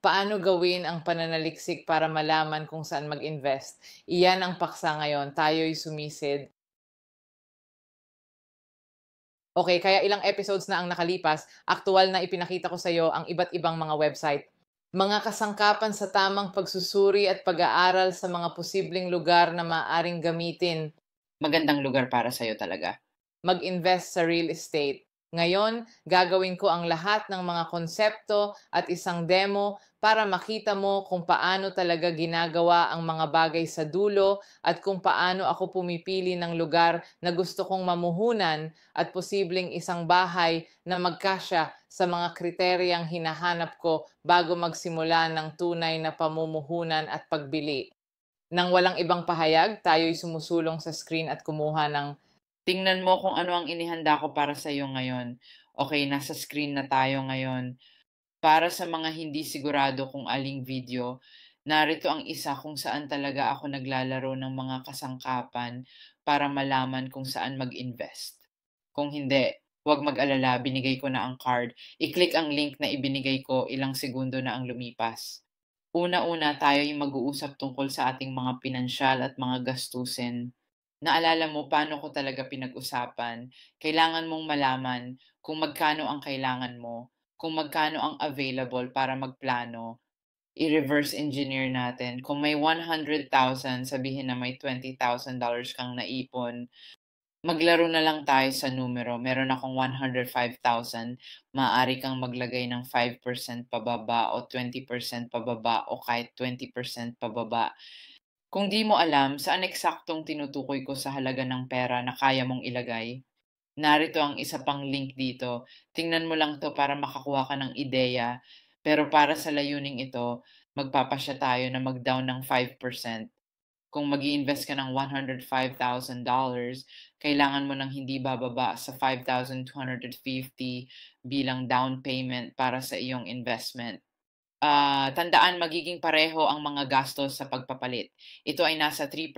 Paano gawin ang pananaliksik para malaman kung saan mag-invest? Iyan ang paksa ngayon, tayo'y sumisid. Okay, kaya ilang episodes na ang nakalipas, aktuwal na ipinakita ko sa iyo ang iba't ibang mga website. Mga kasangkapan sa tamang pagsusuri at pag-aaral sa mga posibleng lugar na maaaring gamitin Magandang lugar para sa'yo talaga. mag-invest sa real estate. Ngayon, gagawin ko ang lahat ng mga konsepto at isang demo para makita mo kung paano talaga ginagawa ang mga bagay sa dulo at kung paano ako pumipili ng lugar na gusto kong mamuhunan at posibleng isang bahay na magkasya sa mga kriteryang hinahanap ko bago magsimula ng tunay na pamumuhunan at pagbili. Nang walang ibang pahayag, tayo'y sumusulong sa screen at kumuha ng Tingnan mo kung ano ang inihanda ko para sa'yo ngayon. Okay, nasa screen na tayo ngayon. Para sa mga hindi sigurado kung aling video, narito ang isa kung saan talaga ako naglalaro ng mga kasangkapan para malaman kung saan mag-invest. Kung hindi, huwag mag-alala, binigay ko na ang card. I-click ang link na ibinigay ko, ilang segundo na ang lumipas. Una-una tayo'y mag-uusap tungkol sa ating mga pinansyal at mga gastusin. Naalala mo paano ko talaga pinag-usapan, kailangan mong malaman kung magkano ang kailangan mo, kung magkano ang available para magplano, i-reverse engineer natin. Kung may 100,000, sabihin na may $20,000 kang naipon, maglaro na lang tayo sa numero. Meron akong 105,000, maaari kang maglagay ng 5% pababa o 20% pababa o kahit 20% pababa. Kung di mo alam saan eksaktong tinutukoy ko sa halaga ng pera na kaya mong ilagay, narito ang isa pang link dito. Tingnan mo lang 'to para makakuha ka ng ideya. Pero para sa layuning ito, magpapasya tayo na mag-down ng 5%. Kung mag-iinvest ka ng $105,000, kailangan mo ng hindi bababa sa 5,250 bilang down payment para sa iyong investment. Tandaan magiging pareho ang mga gastos sa pagpapalit. Ito ay nasa 3%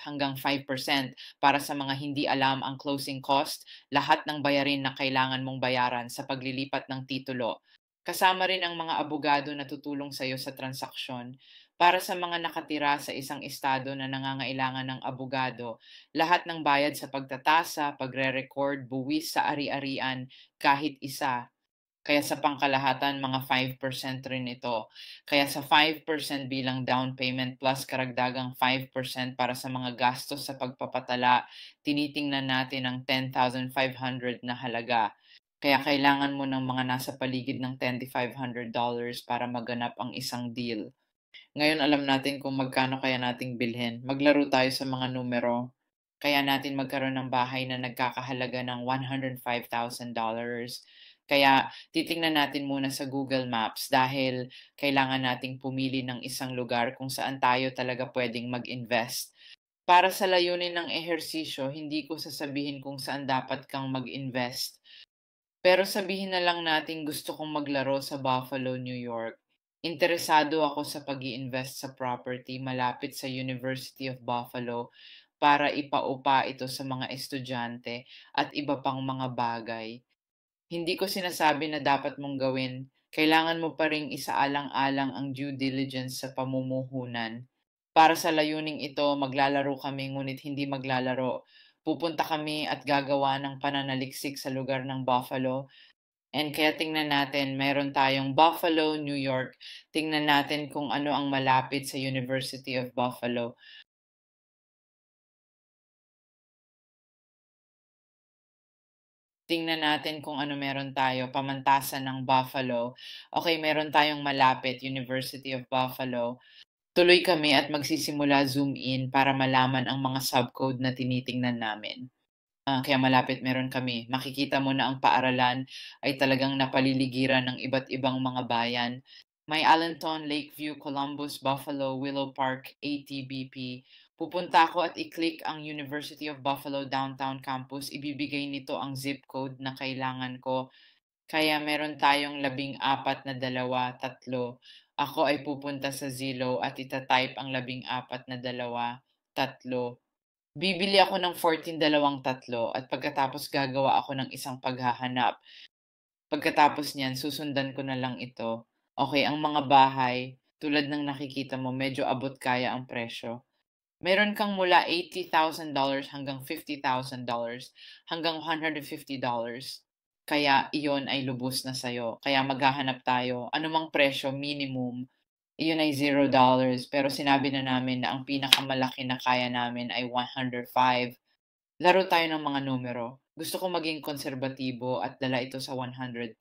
hanggang 5% para sa mga hindi alam ang closing cost, lahat ng bayarin na kailangan mong bayaran sa paglilipat ng titulo. Kasama rin ang mga abogado na tutulong sa iyo sa transaksyon. Para sa mga nakatira sa isang estado na nangangailangan ng abogado, lahat ng bayad sa pagtatasa, pagre-record, buwis sa ari-arian, kahit isa, kaya sa pangkalahatan mga 5% rin ito. Kaya sa 5% bilang down payment plus karagdagang 5% para sa mga gastos sa pagpapatala, tinitingnan natin ang 10,500 na halaga. Kaya kailangan mo ng mga nasa paligid ng $10,500 para maganap ang isang deal. Ngayon alam natin kung magkano kaya nating bilhin. Maglaro tayo sa mga numero. Kaya natin magkaroon ng bahay na nagkakahalaga ng $105,000. Kaya titingnan natin muna sa Google Maps dahil kailangan nating pumili ng isang lugar kung saan tayo talaga pwedeng mag-invest. Para sa layunin ng ehersisyo, hindi ko sasabihin kung saan dapat kang mag-invest. Pero sabihin na lang natin gusto kong maglaro sa Buffalo, New York. Interesado ako sa pag-i-invest sa property malapit sa University of Buffalo para ipaupa ito sa mga estudyante at iba pang mga bagay. Hindi ko sinasabi na dapat mong gawin. Kailangan mo pa ring isaalang-alang ang due diligence sa pamumuhunan. Para sa layuning ito, maglalaro kami ngunit hindi maglalaro. Pupunta kami at gagawa ng pananaliksik sa lugar ng Buffalo. And kaya tingnan natin, meron tayong Buffalo, New York. Tingnan natin kung ano ang malapit sa University of Buffalo. Tingnan natin kung ano meron tayo, pamantasan ng Buffalo. Okay, meron tayong malapit, University of Buffalo. Tuloy kami at magsisimula zoom in para malaman ang mga subcode na tinitingnan namin. Kaya malapit meron kami. Makikita mo na ang paaralan ay talagang napaliligiran ng iba't ibang mga bayan. May Allenton, Lakeview, Columbus, Buffalo, Willow Park, ATBP. Pupunta ako at i-click ang University of Buffalo Downtown Campus. Ibibigay nito ang zip code na kailangan ko. Kaya meron tayong 14 na 2, 3. Ako ay pupunta sa Zillow at ita-type ang 14 na 2, 3. Bibili ako ng 14 2 3 at pagkatapos gagawa ako ng isang paghahanap. Pagkatapos niyan susundan ko na lang ito. Okay, ang mga bahay, tulad ng nakikita mo, medyo abot kaya ang presyo. Meron kang mula $80,000 hanggang $50,000 hanggang $150. Kaya iyon ay lubos na sa'yo. Kaya maghahanap tayo, anumang presyo, minimum, iyon ay $0. Pero sinabi na namin na ang pinakamalaki na kaya namin ay 105. Laro tayo ng mga numero. Gusto ko maging konserbatibo at dala ito sa 100,000.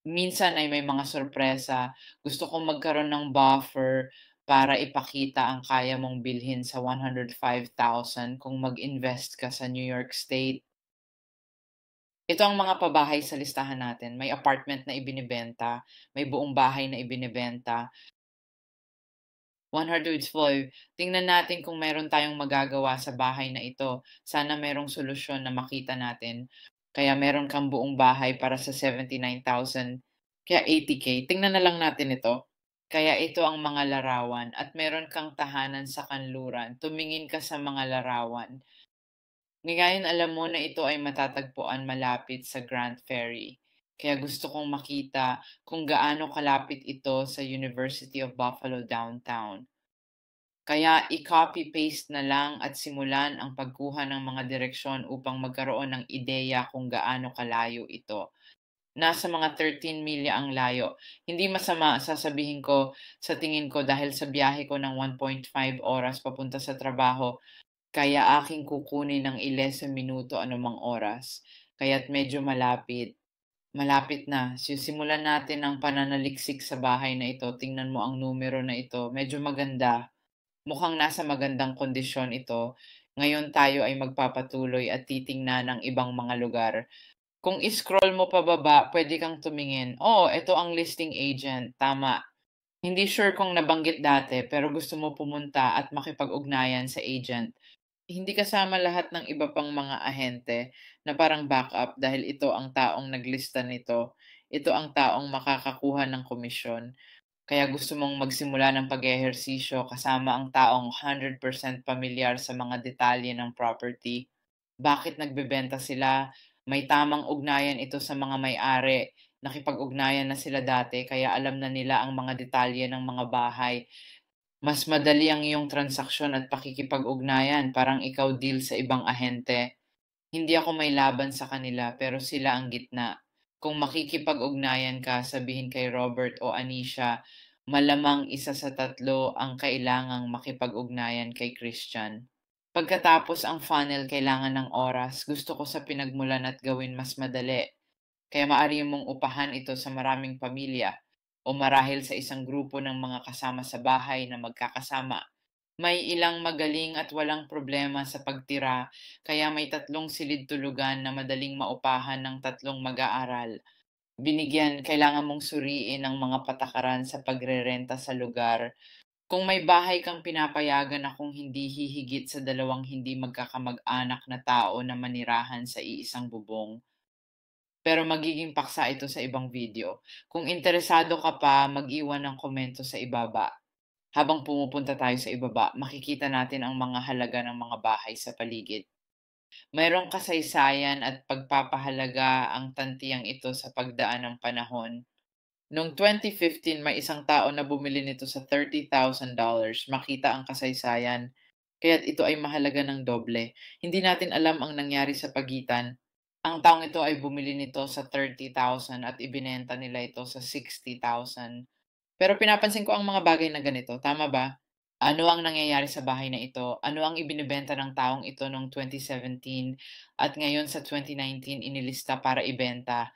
Minsan ay may mga sorpresa. Gusto kong magkaroon ng buffer para ipakita ang kaya mong bilhin sa 105,000 kung mag-invest ka sa New York State. Ito ang mga pabahay sa listahan natin. May apartment na ibinebenta, may buong bahay na ibinebenta. 105. Tingnan natin kung meron tayong magagawa sa bahay na ito. Sana merong solusyon na makita natin. Kaya meron kang buong bahay para sa 79,000. Kaya 80K. Tingnan na lang natin ito. Kaya ito ang mga larawan at meron kang tahanan sa kanluran. Tumingin ka sa mga larawan. Ngayon alam mo na ito ay matatagpuan malapit sa Grand Ferry. Kaya gusto kong makita kung gaano kalapit ito sa University of Buffalo downtown. Kaya i-copy-paste na lang at simulan ang pagkuha ng mga direksyon upang magkaroon ng ideya kung gaano kalayo ito. Nasa mga 13 milya ang layo. Hindi masama, sasabihin ko, sa tingin ko dahil sa biyahe ko ng 1.5 oras papunta sa trabaho, kaya aking kukunin ng 11 minuto anumang oras. Kaya't medyo malapit. Malapit na. Simulan natin ang pananaliksik sa bahay na ito. Tingnan mo ang numero na ito. Medyo maganda. Mukhang nasa magandang kondisyon ito. Ngayon tayo ay magpapatuloy at titingnan ng ibang mga lugar. Kung i-scroll mo pababa, pwede kang tumingin. Oo, ito ang listing agent. Tama. Hindi sure kung nabanggit dati pero gusto mo pumunta at makipag-ugnayan sa agent. Hindi kasama lahat ng iba pang mga ahente na parang backup dahil ito ang taong naglista nito. Ito ang taong makakakuha ng komisyon. Kaya gusto mong magsimula ng pag-ehersisyo kasama ang taong 100% pamilyar sa mga detalye ng property. Bakit nagbebenta sila? May tamang ugnayan ito sa mga may-ari. Nakipag-ugnayan na sila dati kaya alam na nila ang mga detalye ng mga bahay. Mas madali ang iyong transaksyon at pakikipag-ugnayan, parang ikaw deal sa ibang ahente. Hindi ako may laban sa kanila pero sila ang gitna. Kung makikipag-ugnayan ka, sabihin kay Robert o Anisha, malamang isa sa tatlo ang kailangang makipag-ugnayan kay Christian. Pagkatapos ang funnel kailangan ng oras, gusto ko sa pinagmulan at gawin mas madali. Kaya maaari mong upahan ito sa maraming pamilya o marahil sa isang grupo ng mga kasama sa bahay na magkakasama. May ilang magaling at walang problema sa pagtira, kaya may 3 silid tulugan na madaling maupahan ng 3 mag-aaral. Kailangan mong suriin ang mga patakaran sa pagrerenta sa lugar. Kung may bahay kang pinapayagan akong hindi hihigit sa 2 hindi magkakamag-anak na tao na manirahan sa iisang bubong. Pero magiging paksa ito sa ibang video. Kung interesado ka pa, mag-iwan ng komento sa ibaba. Habang pumupunta tayo sa ibaba, makikita natin ang mga halaga ng mga bahay sa paligid. Mayroong kasaysayan at pagpapahalaga ang tantiyang ito sa pagdaan ng panahon. Noong 2015, may isang tao na bumili nito sa $30,000. Makita ang kasaysayan. Kaya't ito ay mahalaga ng doble. Hindi natin alam ang nangyari sa pagitan. Ang taong ito ay bumili nito sa 30,000 at ibinenta nila ito sa 60,000. Pero pinapansin ko ang mga bagay na ganito, tama ba? Ano ang nangyayari sa bahay na ito? Ano ang ibinebenta ng taong ito noong 2017 at ngayon sa 2019 inilista para ibenta?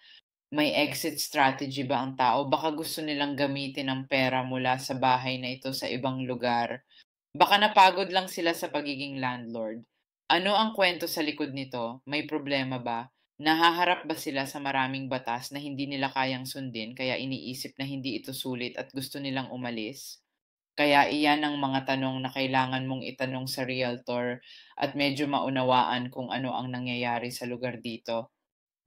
May exit strategy ba ang tao? Baka gusto nilang gamitin ang pera mula sa bahay na ito sa ibang lugar. Baka napagod lang sila sa pagiging landlord. Ano ang kwento sa likod nito? May problema ba? Nahaharap ba sila sa maraming batas na hindi nila kayang sundin kaya iniisip na hindi ito sulit at gusto nilang umalis? Kaya iyan ang mga tanong na kailangan mong itanong sa realtor at medyo maunawaan kung ano ang nangyayari sa lugar dito.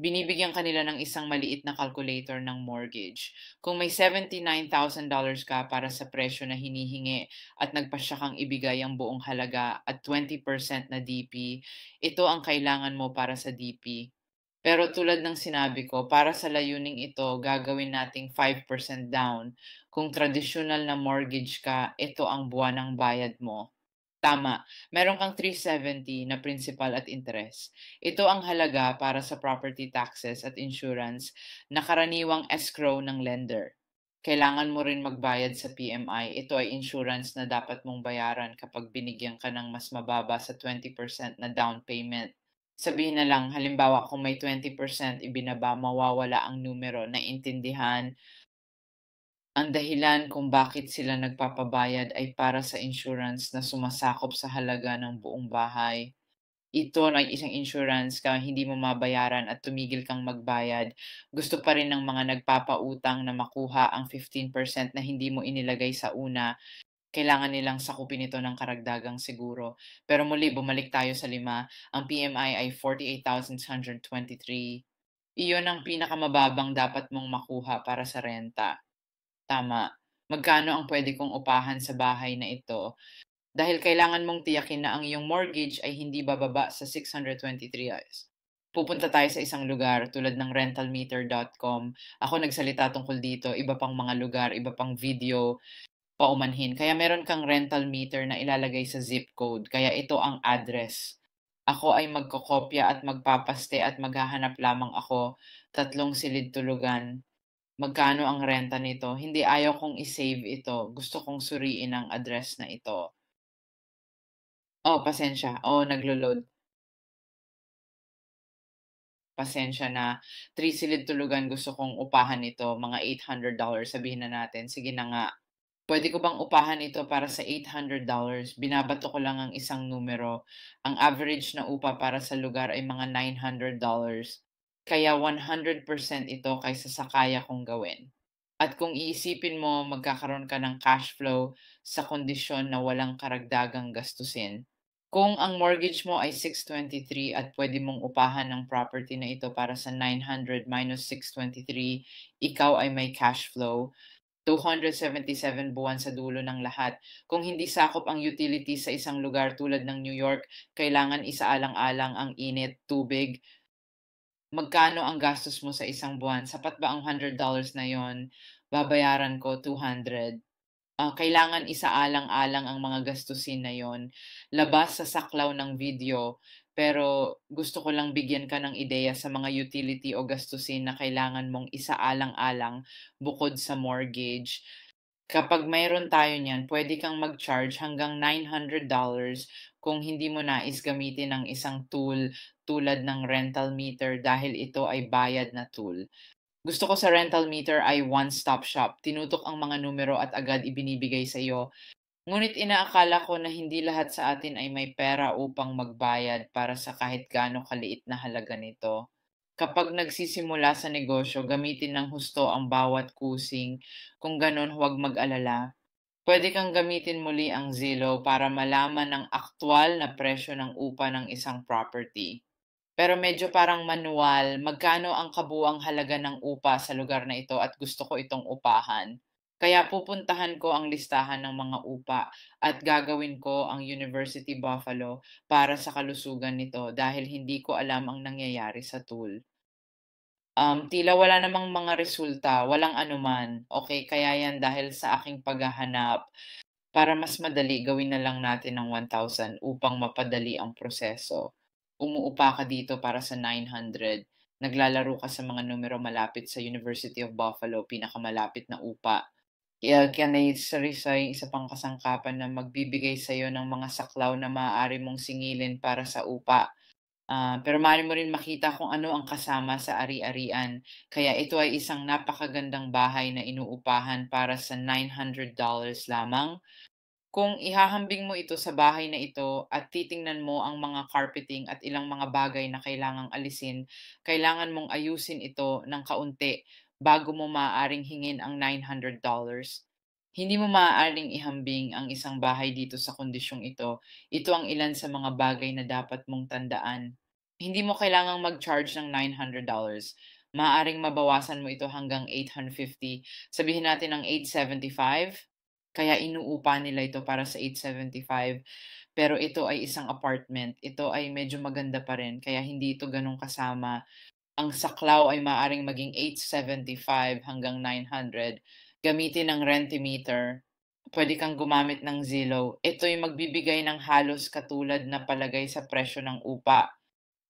Binibigyan kanila ng isang maliit na calculator ng mortgage. Kung may $79,000 ka para sa presyo na hinihingi at nagpasya kang ibigay ang buong halaga at 20% na DP, ito ang kailangan mo para sa DP. Pero tulad ng sinabi ko, para sa layuning ito, gagawin nating 5% down. Kung tradisyonal na mortgage ka, ito ang buwanang bayad mo. Tama, meron kang 370 na principal at interest. Ito ang halaga para sa property taxes at insurance na karaniwang escrow ng lender. Kailangan mo rin magbayad sa PMI. Ito ay insurance na dapat mong bayaran kapag binigyan ka ng mas mababa sa 20% na down payment. Sabihin na lang, halimbawa kung may 20% ibinaba, mawawala ang numero. Naintindihan? Ang dahilan kung bakit sila nagpapabayad ay para sa insurance na sumasakop sa halaga ng buong bahay. Ito ay isang insurance ka hindi mo mabayaran at tumigil kang magbayad. Gusto pa rin ng mga nagpapautang na makuha ang 15% na hindi mo inilagay sa una. Kailangan nilang sakupin ito ng karagdagang siguro. Pero muli, bumalik tayo sa 5. Ang PMI ay 48,623. Iyon ang pinakamababang dapat mong makuha para sa renta. Tama. Magkano ang pwede kong upahan sa bahay na ito? Dahil kailangan mong tiyakin na ang iyong mortgage ay hindi bababa sa 623 hours. Pupunta tayo sa isang lugar tulad ng rentalmeter.com. Ako nagsalita tungkol dito, iba pang mga lugar, iba pang video, paumanhin. Kaya meron kang rental meter na ilalagay sa zip code. Kaya ito ang address. Ako ay magkokopya at magpapaste at maghahanap lamang ako 3 silid tulugan. Magkano ang renta nito? Hindi, ayaw kong i-save ito. Gusto kong suriin ang address na ito. Oh, pasensya. Oh, naglo-load. Pasensya na. 3 silid tulugan gusto kong upahan ito. Mga $800 sabihin na natin. Sige na nga. Pwede ko bang upahan ito para sa $800? Binabato ko lang ang isang numero. Ang average na upa para sa lugar ay mga $900. Kaya 100% ito kaysa sa kaya kong gawin. At kung iisipin mo, magkakaroon ka ng cash flow sa kondisyon na walang karagdagang gastusin. Kung ang mortgage mo ay 623 at pwede mong upahan ng property na ito para sa 900 minus 623, ikaw ay may cash flow. 277 buwan sa dulo ng lahat. Kung hindi sakop ang utilities sa isang lugar tulad ng New York, kailangan isaalang-alang ang init, tubig. Magkano ang gastos mo sa isang buwan? Sapat ba ang $100 na yon? Babayaran ko 200. Kailangan isaalang-alang ang mga gastusin na yon. Labas sa saklaw ng video, pero gusto ko lang bigyan ka ng ideya sa mga utility o gastusin na kailangan mong isaalang-alang bukod sa mortgage. Kapag mayroon tayo niyan, pwede kang mag-charge hanggang $900 kung hindi mo nais gamitin ang isang tool tulad ng rental meter dahil ito ay bayad na tool. Gusto ko sa rental meter ay one-stop shop. Tinutok ang mga numero at agad ibinibigay sa iyo. Ngunit inaakala ko na hindi lahat sa atin ay may pera upang magbayad para sa kahit gaano kaliit na halaga nito. Kapag nagsisimula sa negosyo, gamitin ng husto ang bawat kusing. Kung ganon, huwag mag-alala. Pwede kang gamitin muli ang Zillow para malaman ang aktwal na presyo ng upa ng isang property. Pero medyo parang manual, magkano ang kabuang halaga ng upa sa lugar na ito at gusto ko itong upahan. Kaya pupuntahan ko ang listahan ng mga upa at gagawin ko ang University Buffalo para sa kalusugan nito dahil hindi ko alam ang nangyayari sa tool. Tila wala namang mga resulta, walang anuman. Okay, kaya yan dahil sa aking paghahanap. Para mas madali, gawin na lang natin ng 1,000 upang mapadali ang proseso. Umuupa ka dito para sa 900. Naglalaro ka sa mga numero malapit sa University of Buffalo, pinakamalapit na upa. Kaya sarisay isa pang kasangkapan na magbibigay sa iyo ng mga saklaw na maaari mong singilin para sa upa. Pero maaari mo rin makita kung ano ang kasama sa ari-arian. Kaya ito ay isang napakagandang bahay na inuupahan para sa $900 lamang. Kung ihahambing mo ito sa bahay na ito at titingnan mo ang mga carpeting at ilang mga bagay na kailangang alisin, kailangan mong ayusin ito ng kaunti bago mo maaaring hingin ang $900. Hindi mo maaaring ihambing ang isang bahay dito sa kondisyong ito. Ito ang ilan sa mga bagay na dapat mong tandaan. Hindi mo kailangang mag-charge ng $900. Maaaring mabawasan mo ito hanggang $850. Sabihin natin ang $875. Kaya inuupa nila ito para sa $875. Pero ito ay isang apartment. Ito ay medyo maganda pa rin. Kaya hindi ito ganun kasama. Ang saklaw ay maaaring maging 875 hanggang 900. Gamitin ang Rentimeter. Pwede kang gumamit ng Zillow. Ito'y magbibigay ng halos katulad na palagay sa presyo ng upa.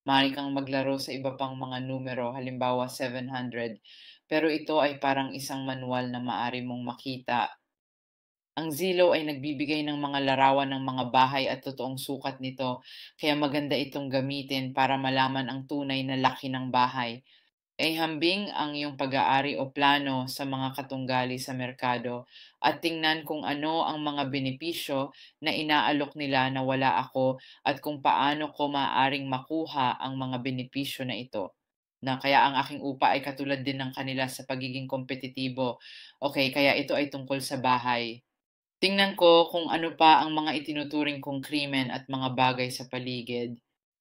Maaari kang maglaro sa iba pang mga numero, halimbawa 700. Pero ito ay parang isang manual na maaari mong makita. Ang Zillow ay nagbibigay ng mga larawan ng mga bahay at totoong sukat nito, kaya maganda itong gamitin para malaman ang tunay na laki ng bahay. Ay hambing ang iyong pag-aari o plano sa mga katunggali sa merkado at tingnan kung ano ang mga benepisyo na inaalok nila na wala ako at kung paano ko maaaring makuha ang mga benepisyo na ito. Na kaya ang aking upa ay katulad din ng kanila sa pagiging kompetitibo. Okay, kaya ito ay tungkol sa bahay. Tingnan ko kung ano pa ang mga itinuturing kong krimen at mga bagay sa paligid.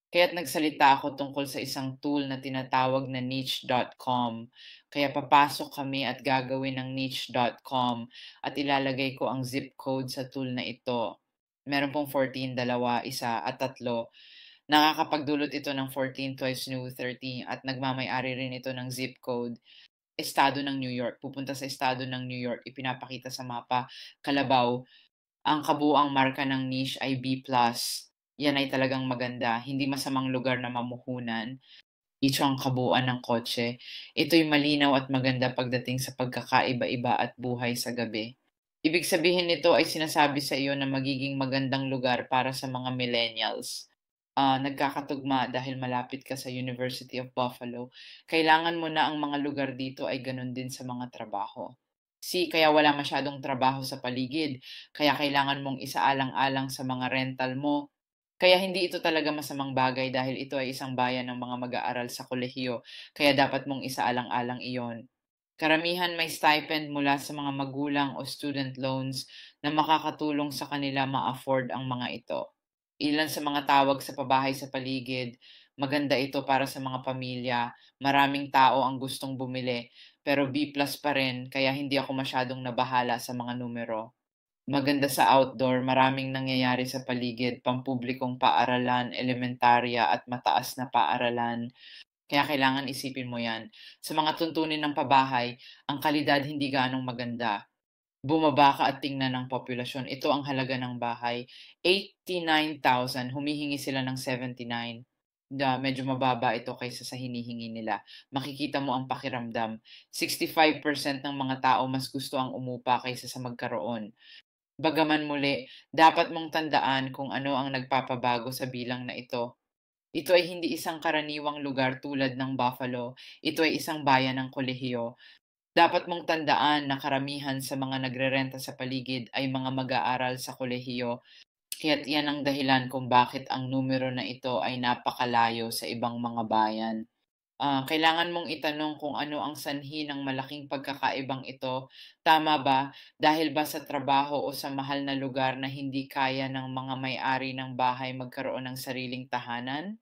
Kaya't nagsalita ako tungkol sa isang tool na tinatawag na niche.com. Kaya papasok kami at gagawin ng niche.com at ilalagay ko ang zip code sa tool na ito. Meron pong 14, 2, 1 at 3. Nakakapagdulot ito ng 14 twice new 30 at nagmamay-ari rin ito ng zip code. Estado ng New York. Pupunta sa estado ng New York. Ipinapakita sa mapa. Kalabaw. Ang kabuuang marka ng niche ay B+. Yan ay talagang maganda. Hindi masamang lugar na mamuhunan. Ito ang kabuuan ng kotse. Ito'y malinaw at maganda pagdating sa pagkakaiba-iba at buhay sa gabi. Ibig sabihin nito ay sinasabi sa iyo na magiging magandang lugar para sa mga millennials. Nagkakatugma dahil malapit ka sa University of Buffalo. Kailangan mo na ang mga lugar dito ay ganun din sa mga trabaho. Kaya wala masyadong trabaho sa paligid, kaya kailangan mong isaalang-alang sa mga rental mo. Kaya hindi ito talaga masamang bagay dahil ito ay isang bayan ng mga mag-aaral sa kolehiyo, kaya dapat mong isaalang-alang iyon. Karamihan may stipend mula sa mga magulang o student loans na makakatulong sa kanila ma-afford ang mga ito. Ilan sa mga tawag sa pabahay sa paligid, maganda ito para sa mga pamilya, maraming tao ang gustong bumili, pero B+ pa rin kaya hindi ako masyadong nabahala sa mga numero. Maganda sa outdoor, maraming nangyayari sa paligid, pampublikong paaralan, elementarya at mataas na paaralan. Kaya kailangan isipin mo yan. Sa mga tuntunin ng pabahay, ang kalidad hindi ganong maganda. Bumaba ka at tingnan ng populasyon. Ito ang halaga ng bahay. 89,000. Humihingi sila ng 79. Medyo mababa ito kaysa sa hinihingi nila. Makikita mo ang pakiramdam. 65% ng mga tao mas gusto ang umupa kaysa sa magkaroon. Bagaman muli, dapat mong tandaan kung ano ang nagpapabago sa bilang na ito. Ito ay hindi isang karaniwang lugar tulad ng Buffalo. Ito ay isang bayan ng kolehiyo. Dapat mong tandaan na karamihan sa mga nagrerenta sa paligid ay mga mag-aaral sa kolehiyo, kaya't yan ang dahilan kung bakit ang numero na ito ay napakalayo sa ibang mga bayan. Kailangan mong itanong kung ano ang sanhi ng malaking pagkakaibang ito. Tama ba? Dahil ba sa trabaho o sa mahal na lugar na hindi kaya ng mga may-ari ng bahay magkaroon ng sariling tahanan?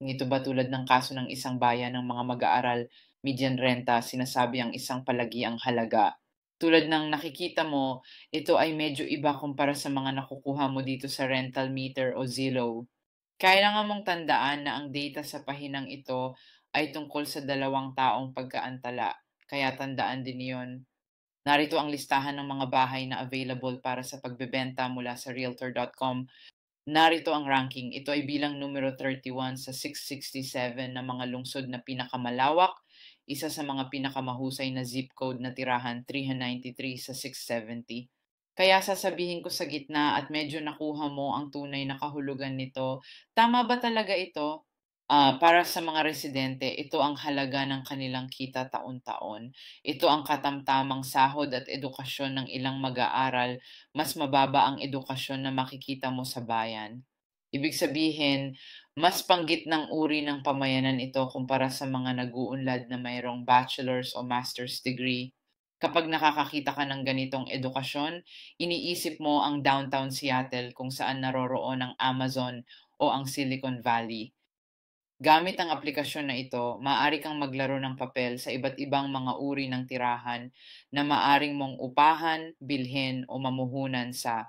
Ito ba tulad ng kaso ng isang bayan ng mga mag-aaral, median renta, sinasabi ang isang palagi ang halaga. Tulad ng nakikita mo, ito ay medyo iba kumpara sa mga nakukuha mo dito sa rental meter o Zillow. Kailangan mong tandaan na ang data sa pahinang ito ay tungkol sa 2 taong pagkaantala, kaya tandaan din iyon. Narito ang listahan ng mga bahay na available para sa pagbebenta mula sa Realtor.com. Narito ang ranking. Ito ay bilang numero 31 sa 667 na mga lungsod na pinakamalawak, isa sa mga pinakamahusay na zip code na tirahan 393 sa 670. Kaya sasabihin ko sa gitna at medyo nakuha mo ang tunay na kahulugan nito. Tama ba talaga ito? Para sa mga residente, ito ang halaga ng kanilang kita taon-taon. Ito ang katamtamang sahod at edukasyon ng ilang mag-aaral. Mas mababa ang edukasyon na makikita mo sa bayan. Ibig sabihin, mas panggit ng uri ng pamayanan ito kumpara sa mga nag-uunlad na mayroong bachelor's o master's degree. Kapag nakakakita ka ng ganitong edukasyon, iniisip mo ang downtown Seattle kung saan naroroon ang Amazon o ang Silicon Valley. Gamit ang aplikasyon na ito, maaari kang maglaro ng papel sa iba't ibang mga uri ng tirahan na maaring mong upahan, bilhin o mamuhunan sa.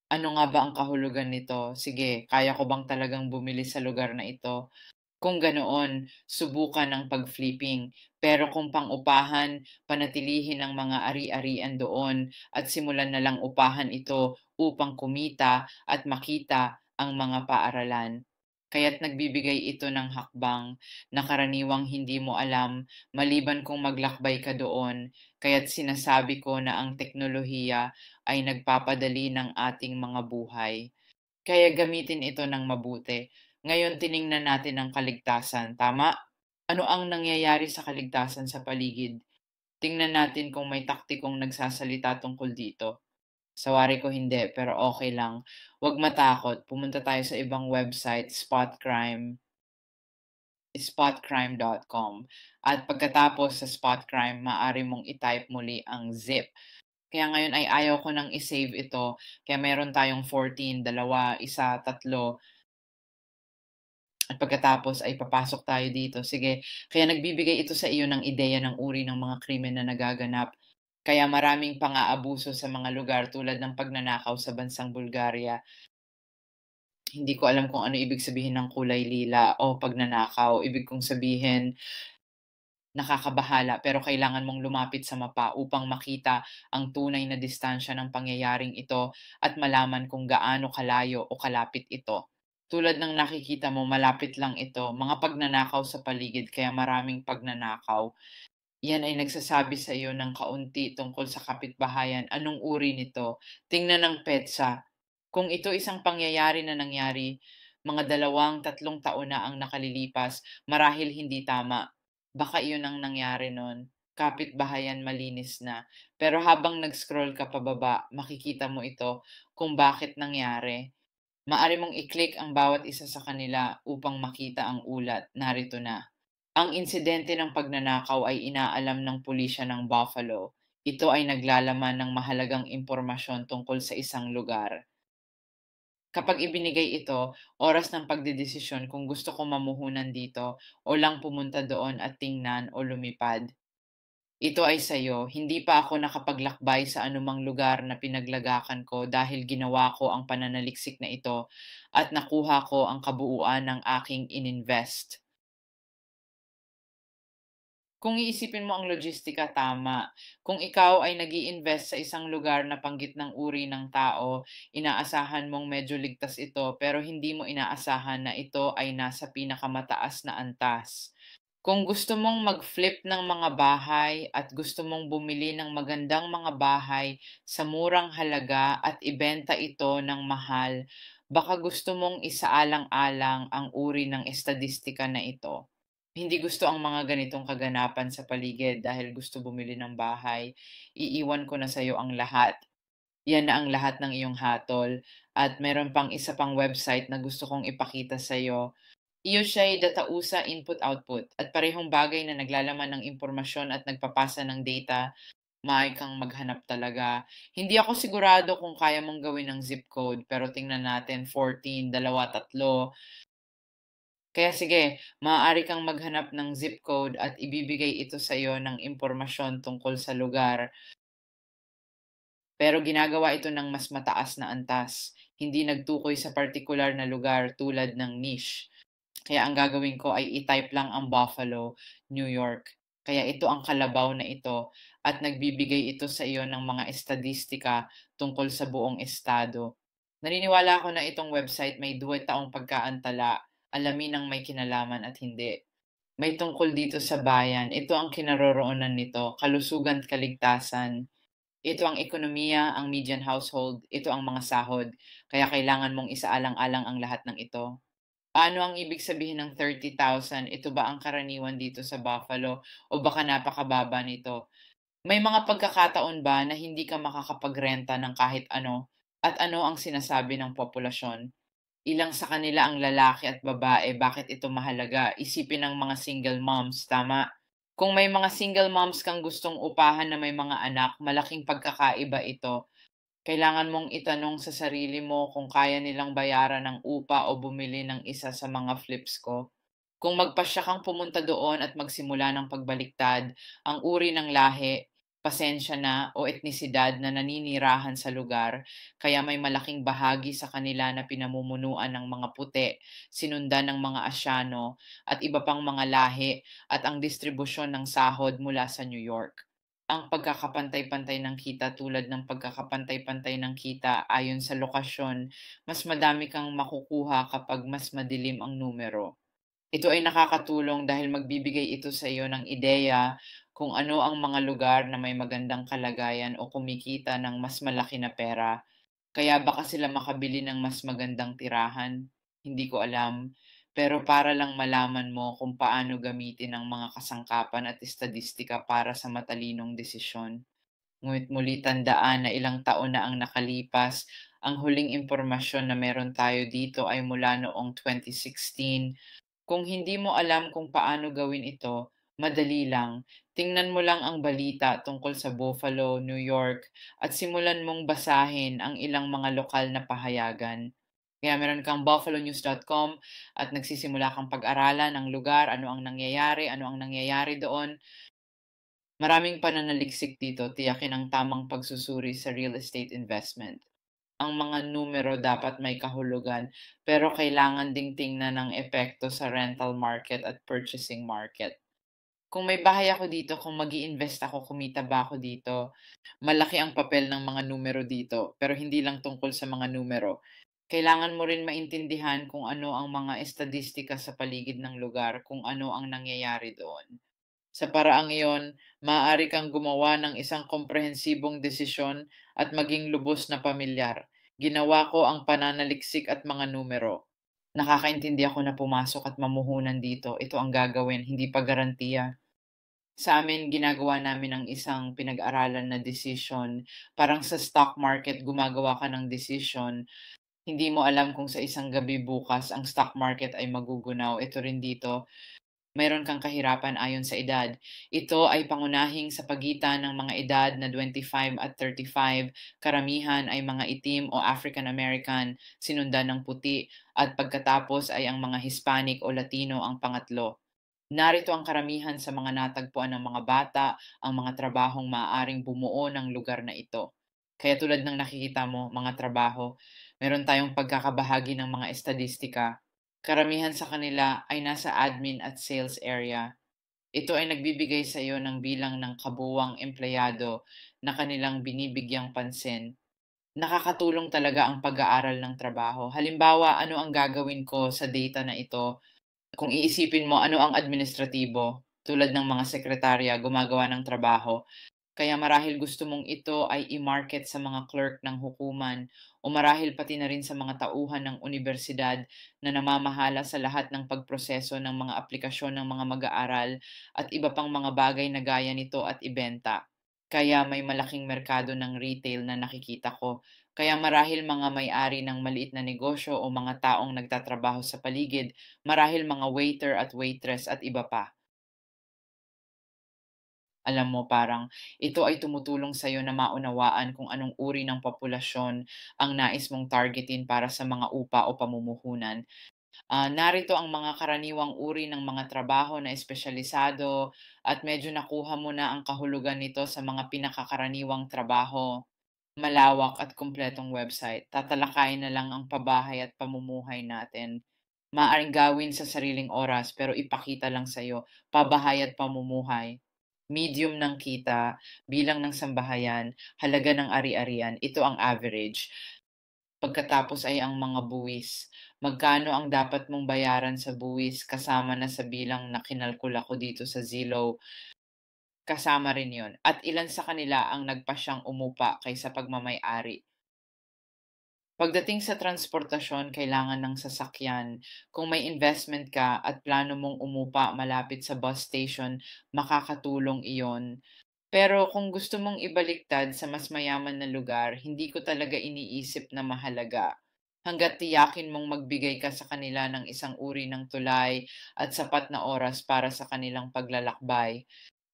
Ano nga ba ang kahulugan nito? Sige, kaya ko bang talagang bumili sa lugar na ito? Kung ganoon, subukan ang pag-flipping. Pero kung pang-upahan, panatilihin ang mga ari-arian doon at simulan na lang upahan ito upang kumita at makita ang mga paaralan. Kaya't nagbibigay ito ng hakbang na karaniwang hindi mo alam maliban kung maglakbay ka doon. Kaya't sinasabi ko na ang teknolohiya ay nagpapadali ng ating mga buhay. Kaya gamitin ito ng mabuti. Ngayon tiningnan natin ang kaligtasan, tama? Ano ang nangyayari sa kaligtasan sa paligid? Tingnan natin kung may taktikong nagsasalita tungkol dito. Sawari ko hindi, pero okay lang. Huwag matakot, pumunta tayo sa ibang website, spotcrime.com. At pagkatapos sa spotcrime, maaari mong i-type muli ang zip. Kaya ngayon ay ayaw ko nang i-save ito. Kaya meron tayong 14, 2, 1, 3. At pagkatapos ay papasok tayo dito. Sige, kaya nagbibigay ito sa iyo ng ideya ng uri ng mga krimen na nagaganap. Kaya maraming pang-aabuso sa mga lugar tulad ng pagnanakaw sa bansang Bulgaria. Hindi ko alam kung ano ibig sabihin ng kulay lila o pagnanakaw. Ibig kong sabihin, nakakabahala pero kailangan mong lumapit sa mapa upang makita ang tunay na distansya ng pangyayaring ito at malaman kung gaano kalayo o kalapit ito. Tulad ng nakikita mo, malapit lang ito, mga pagnanakaw sa paligid kaya maraming pagnanakaw. Yan ay nagsasabi sa iyo ng kaunti tungkol sa kapitbahayan. Anong uri nito? Tingnan ng petsa. Kung ito isang pangyayari na nangyari, mga 2, 3 taon na ang nakalilipas, marahil hindi tama. Baka iyon ang nangyari nun. Kapitbahayan malinis na. Pero habang nag-scroll ka pababa, makikita mo ito kung bakit nangyari. Maari mong i-click ang bawat isa sa kanila upang makita ang ulat. Narito na. Ang insidente ng pagnanakaw ay inaalam ng pulisya ng Buffalo. Ito ay naglalaman ng mahalagang impormasyon tungkol sa isang lugar. Kapag ibinigay ito, oras ng pagdedesisyon kung gusto ko mamuhunan dito o lang pumunta doon at tingnan o lumipad. Ito ay sayo, hindi pa ako nakapaglakbay sa anumang lugar na pinaglagakan ko dahil ginawa ko ang pananaliksik na ito at nakuha ko ang kabuuan ng aking ininvest. Kung iisipin mo ang logistika, tama. Kung ikaw ay nag invest sa isang lugar na panggit ng uri ng tao, inaasahan mong medyo ligtas ito pero hindi mo inaasahan na ito ay nasa pinakamataas na antas. Kung gusto mong mag-flip ng mga bahay at gusto mong bumili ng magandang mga bahay sa murang halaga at ibenta ito ng mahal, baka gusto mong isaalang-alang ang uri ng estadistika na ito. Hindi gusto ang mga ganitong kaganapan sa paligid dahil gusto bumili ng bahay. Iiwan ko na sa'yo ang lahat. Yan na ang lahat ng iyong hatol. At meron pang isa pang website na gusto kong ipakita sa'yo. Iyon siya ay datausa input-output at parehong bagay na naglalaman ng impormasyon at nagpapasa ng data. Maaari kang maghanap talaga. Hindi ako sigurado kung kaya mong gawin ng zip code pero tingnan natin 14, 2, 3. Kaya sige, maaari kang maghanap ng zip code at ibibigay ito sa iyo ng impormasyon tungkol sa lugar. Pero ginagawa ito ng mas mataas na antas, hindi nagtukoy sa partikular na lugar tulad ng niche. Kaya ang gagawin ko ay i-type lang ang Buffalo, New York. Kaya ito ang kalabaw na ito at nagbibigay ito sa iyo ng mga estadistika tungkol sa buong estado. Naniniwala ako na itong website may 2 taong pagkaantala, alamin ang may kinalaman at hindi. May tungkol dito sa bayan, ito ang kinaroroonan nito, kalusugan at kaligtasan. Ito ang ekonomiya, ang median household, ito ang mga sahod, kaya kailangan mong isaalang-alang ang lahat ng ito. Ano ang ibig sabihin ng 30,000? Ito ba ang karaniwan dito sa Buffalo o baka napakababa nito? May mga pagkakataon ba na hindi ka makakapagrenta ng kahit ano? At ano ang sinasabi ng populasyon? Ilang sa kanila ang lalaki at babae, bakit ito mahalaga? Isipin ng mga single moms, tama? Kung may mga single moms kang gustong upahan na may mga anak, malaking pagkakaiba ito. Kailangan mong itanong sa sarili mo kung kaya nilang bayaran ng upa o bumili ng isa sa mga flips ko. Kung magpasya kang pumunta doon at magsimula ng pagbaliktad, ang uri ng lahi, pasensya na o etnisidad na naninirahan sa lugar, kaya may malaking bahagi sa kanila na pinamumunuan ng mga puti, sinundan ng mga Asyano at iba pang mga lahi at ang distribusyon ng sahod mula sa New York. Ang pagkakapantay-pantay ng kita tulad ng pagkakapantay-pantay ng kita ayon sa lokasyon, mas madami kang makukuha kapag mas madilim ang numero. Ito ay nakakatulong dahil magbibigay ito sa iyo ng ideya kung ano ang mga lugar na may magandang kalagayan o kumikita ng mas malaki na pera. Kaya baka sila makabili ng mas magandang tirahan. Hindi ko alam. Pero para lang malaman mo kung paano gamitin ang mga kasangkapan at estadistika para sa matalinong desisyon. Ngunit muli tandaan na ilang taon na ang nakalipas. Ang huling impormasyon na meron tayo dito ay mula noong 2016. Kung hindi mo alam kung paano gawin ito, madali lang. Tingnan mo lang ang balita tungkol sa Buffalo, New York, at simulan mong basahin ang ilang mga lokal na pahayagan. Kaya meron kang buffalonews.com at nagsisimula kang pag-aralan ng lugar, ano ang nangyayari doon. Maraming pananaliksik dito, tiyakin ang tamang pagsusuri sa real estate investment. Ang mga numero dapat may kahulugan, pero kailangan ding tingnan ng epekto sa rental market at purchasing market. Kung may bahay ako dito, kung mag-i-invest ako, kumita ba ako dito, malaki ang papel ng mga numero dito, pero hindi lang tungkol sa mga numero. Kailangan mo rin maintindihan kung ano ang mga estadistika sa paligid ng lugar, kung ano ang nangyayari doon. Sa paraang iyon, maaari kang gumawa ng isang komprehensibong desisyon at maging lubos na pamilyar. Ginawa ko ang pananaliksik at mga numero. Nakakaintindi ako na pumasok at mamuhunan dito. Ito ang gagawin, hindi pa garantiya. Sa amin, ginagawa namin ang isang pinag-aralan na decision. Parang sa stock market, gumagawa ka ng decision. Hindi mo alam kung sa isang gabi bukas ang stock market ay magugunaw. Ito rin dito, mayroon kang kahirapan ayon sa edad. Ito ay pangunahing sa pagitan ng mga edad na 25 at 35, karamihan ay mga itim o African American, sinundan ng puti, at pagkatapos ay ang mga Hispanic o Latino ang pangatlo. Narito ang karamihan sa mga natagpuan ng mga bata, ang mga trabahong maaaring bumuo ng lugar na ito. Kaya tulad ng nakikita mo, mga trabaho, meron tayong pagkakabahagi ng mga estadistika. Karamihan sa kanila ay nasa admin at sales area. Ito ay nagbibigay sa iyo ng bilang ng kabuwang empleyado na kanilang binibigyang pansin. Nakakatulong talaga ang pag-aaral ng trabaho. Halimbawa, ano ang gagawin ko sa data na ito? Kung iisipin mo ano ang administratibo, tulad ng mga sekretarya gumagawa ng trabaho, kaya marahil gusto mong ito ay i-market sa mga clerk ng hukuman o marahil pati na rin sa mga tauhan ng unibersidad na namamahala sa lahat ng pagproseso ng mga aplikasyon ng mga mag-aaral at iba pang mga bagay na gaya nito at ibenta. Kaya may malaking merkado ng retail na nakikita ko. Kaya marahil mga may-ari ng maliit na negosyo o mga taong nagtatrabaho sa paligid, marahil mga waiter at waitress at iba pa. Alam mo, parang ito ay tumutulong sa'yo na maunawaan kung anong uri ng populasyon ang nais mong targetin para sa mga upa o pamumuhunan. Narito ang mga karaniwang uri ng mga trabaho na espesyalisado at medyo nakuha mo na ang kahulugan nito sa mga pinakakaraniwang trabaho. Malawak at kumpletong website. Tatalakayin na lang ang pabahay at pamumuhay natin. Maaaring gawin sa sariling oras pero ipakita lang sa'yo, pabahay at pamumuhay. Medium ng kita, bilang ng sambahayan, halaga ng ari-arian, ito ang average. Pagkatapos ay ang mga buwis. Magkano ang dapat mong bayaran sa buwis kasama na sa bilang na kinalkula ko dito sa Zillow, kasama rin yon. At ilan sa kanila ang nagpasyang umupa kaysa pagmamay-ari. Pagdating sa transportasyon, kailangan ng sasakyan. Kung may investment ka at plano mong umupa malapit sa bus station, makakatulong iyon. Pero kung gusto mong ibaliktad sa mas mayaman na lugar, hindi ko talaga iniisip na mahalaga. Hanggat tiyakin mong magbigay ka sa kanila ng isang uri ng tulay at sapat na oras para sa kanilang paglalakbay.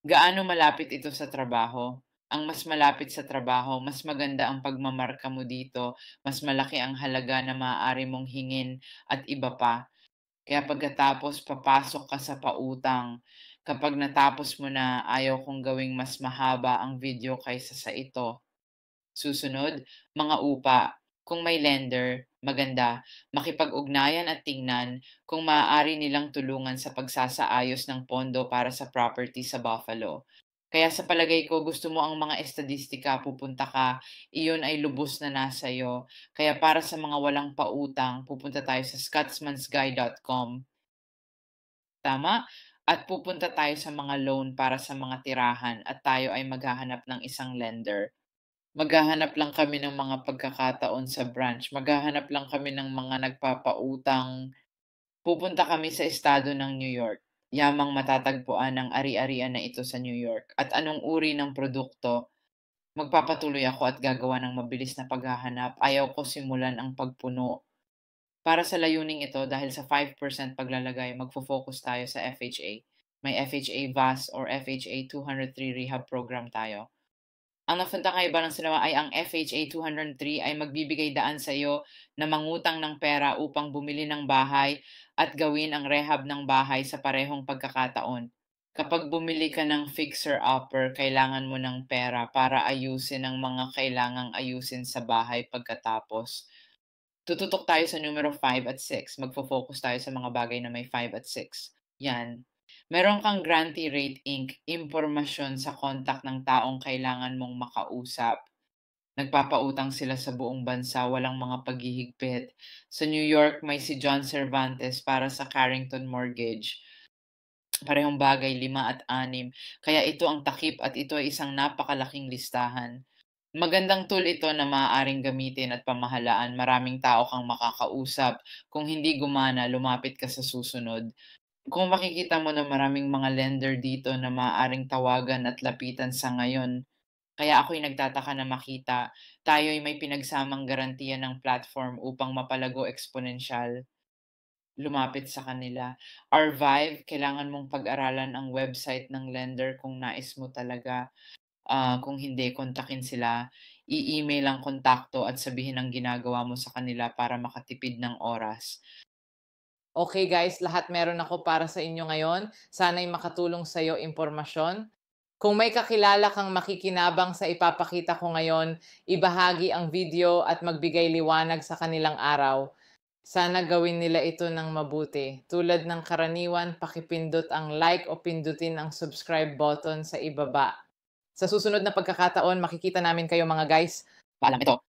Gaano malapit ito sa trabaho? Ang mas malapit sa trabaho, mas maganda ang pagmamarka mo dito, mas malaki ang halaga na maaari mong hingin at iba pa. Kaya pagkatapos papasok ka sa pautang, Kapag natapos mo na, ayaw kong gawing mas mahaba ang video kaysa sa ito. Susunod, mga upa. Kung may lender, maganda, makipag-ugnayan at tingnan kung maaari nilang tulungan sa pagsasaayos ng pondo para sa property sa Buffalo. Kaya sa palagay ko, gusto mo ang mga estadistika, pupunta ka, iyon ay lubos na nasa iyo. Kaya para sa mga walang pautang, pupunta tayo sa scotsmansguy.com. Tama? At pupunta tayo sa mga loan para sa mga tirahan at tayo ay maghahanap ng isang lender. Maghahanap lang kami ng mga pagkakataon sa branch, maghahanap lang kami ng mga nagpapautang. Pupunta kami sa estado ng New York. Yamang matatagpuan ang ari-arian na ito sa New York. At anong uri ng produkto? Magpapatuloy ako at gagawa ng mabilis na paghahanap. Ayaw ko simulan ang pagpuno. Para sa layuning ito, dahil sa 5% paglalagay, magfo-focus tayo sa FHA. May FHA VAS or FHA 203 rehab program tayo. Ang napunta kay Barang Sinawa ay ang FHA 203 ay magbibigay daan sa iyo na mangutang ng pera upang bumili ng bahay at gawin ang rehab ng bahay sa parehong pagkakataon. Kapag bumili ka ng fixer-upper, kailangan mo ng pera para ayusin ang mga kailangang ayusin sa bahay pagkatapos. Tututok tayo sa numero 5 at 6. Magfo-focus tayo sa mga bagay na may 5 at 6. Yan. Meron kang Grantee Rate Inc. Impormasyon sa kontak ng taong kailangan mong makausap. Nagpapautang sila sa buong bansa, walang mga paghihigpit. Sa New York, may si John Cervantes para sa Carrington Mortgage. Parehong bagay, 5 at 6. Kaya ito ang takip at ito ay isang napakalaking listahan. Magandang tool ito na maaaring gamitin at pamahalaan. Maraming tao kang makakausap. Kung hindi gumana, lumapit ka sa susunod. Kung makikita mo na maraming mga lender dito na maaaring tawagan at lapitan sa ngayon, kaya ako'y nagtataka na makita, tayo'y may pinagsamang garantiya ng platform upang mapalago eksponensyal. Lumapit sa kanila. Arvive, kailangan mong pag-aralan ang website ng lender kung nais mo talaga. Kung hindi, kontakin sila. I-email ang kontakto at sabihin ang ginagawa mo sa kanila para makatipid ng oras. Okay guys, lahat meron ako para sa inyo ngayon. Sana'y makatulong sa iyo impormasyon. Kung may kakilala kang makikinabang sa ipapakita ko ngayon, ibahagi ang video at magbigay liwanag sa kanilang araw. Sana gawin nila ito ng mabuti. Tulad ng karaniwan, pakipindot ang like o pindutin ang subscribe button sa ibaba. Sa susunod na pagkakataon, makikita namin kayo mga guys. Paalam ito.